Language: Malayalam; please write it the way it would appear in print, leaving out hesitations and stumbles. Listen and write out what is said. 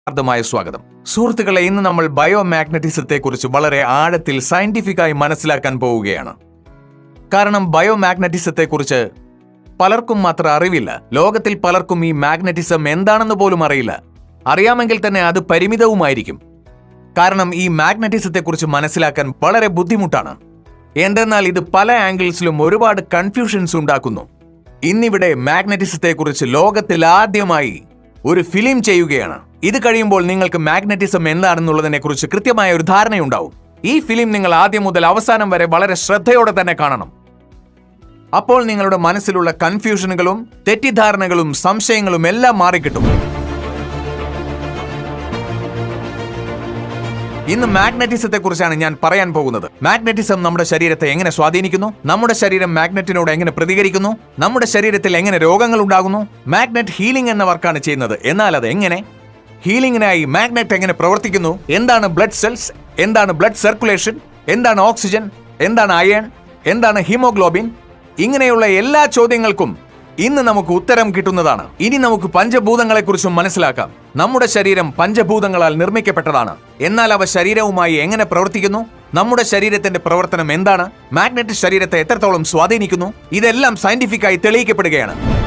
ായ സ്വാഗതം. സുഹൃത്തുക്കളെ, ഇന്ന് നമ്മൾ ബയോമാഗ്നറ്റിസത്തെക്കുറിച്ച് വളരെ ആഴത്തിൽ സയന്റിഫിക്കായി മനസ്സിലാക്കാൻ പോവുകയാണ്. കാരണം ബയോമാഗ്നറ്റിസത്തെക്കുറിച്ച് പലർക്കും അത്ര അറിവില്ല. ലോകത്തിൽ പലർക്കും ഈ മാഗ്നറ്റിസം എന്താണെന്ന് പോലും അറിയില്ല. അറിയാമെങ്കിൽ തന്നെ അത് പരിമിതവുമായിരിക്കും. കാരണം ഈ മാഗ്നറ്റിസത്തെക്കുറിച്ച് മനസ്സിലാക്കാൻ വളരെ ബുദ്ധിമുട്ടാണ്. എന്തെന്നാൽ ഇത് പല ആംഗിൾസിലും ഒരുപാട് കൺഫ്യൂഷൻസ് ഉണ്ടാക്കുന്നു. ഇന്നിവിടെ മാഗ്നറ്റിസത്തെക്കുറിച്ച് ലോകത്തിൽ ആദ്യമായി ഒരു ഫിലിം ചെയ്യുകയാണ്. ഇത് കഴിയുമ്പോൾ നിങ്ങൾക്ക് മാഗ്നറ്റിസം എന്താണെന്നുള്ളതിനെ കുറിച്ച് കൃത്യമായ ഒരു ധാരണയുണ്ടാവും. ഈ ഫിലിം നിങ്ങൾ ആദ്യം മുതൽ അവസാനം വരെ വളരെ ശ്രദ്ധയോടെ തന്നെ കാണണം. അപ്പോൾ നിങ്ങളുടെ മനസ്സിലുള്ള കൺഫ്യൂഷനുകളും തെറ്റിദ്ധാരണകളും സംശയങ്ങളും എല്ലാം മാറിക്കിട്ടും. ഇന്ന് മാഗ്നറ്റിസത്തെ കുറിച്ചാണ് ഞാൻ പറയാൻ പോകുന്നത്. മാഗ്നറ്റിസം നമ്മുടെ ശരീരത്തെ എങ്ങനെ സ്വാധീനിക്കുന്നു, നമ്മുടെ ശരീരം മാഗ്നറ്റിനോട് എങ്ങനെ പ്രതികരിക്കുന്നു, നമ്മുടെ ശരീരത്തിൽ എങ്ങനെ രോഗങ്ങൾ ഉണ്ടാകുന്നു. മാഗ്നറ്റ് ഹീലിംഗ് എന്ന വർക്കാണ് ചെയ്യുന്നത്. എന്നാൽ അത് എങ്ങനെ? ഹീലിംഗിനായി മാഗ്നറ്റ് എങ്ങനെ പ്രവർത്തിക്കുന്നു, എന്താണ് ബ്ലഡ് സെൽസ്, എന്താണ് ബ്ലഡ് സർക്കുലേഷൻ, എന്താണ് ഓക്സിജൻ, എന്താണ് അയൺ, എന്താണ് ഹീമോഗ്ലോബിൻ, ഇങ്ങനെയുള്ള എല്ലാ ചോദ്യങ്ങൾക്കും ഇന്ന് നമുക്ക് ഉത്തരം കിട്ടുന്നതാണ്. ഇനി നമുക്ക് പഞ്ചഭൂതങ്ങളെക്കുറിച്ചും മനസ്സിലാക്കാം. നമ്മുടെ ശരീരം പഞ്ചഭൂതങ്ങളാൽ നിർമ്മിക്കപ്പെട്ടതാണ്. എന്നാൽ അവ ശരീരവുമായി എങ്ങനെ പ്രവർത്തിക്കുന്നു, നമ്മുടെ ശരീരത്തിന്റെ പ്രവർത്തനം എന്താണ്, മാഗ്നറ്റ് ശരീരത്തെ എത്രത്തോളം സ്വാധീനിക്കുന്നു, ഇതെല്ലാം സയന്റിഫിക്കായി തെളിയിക്കപ്പെടുകയാണ്.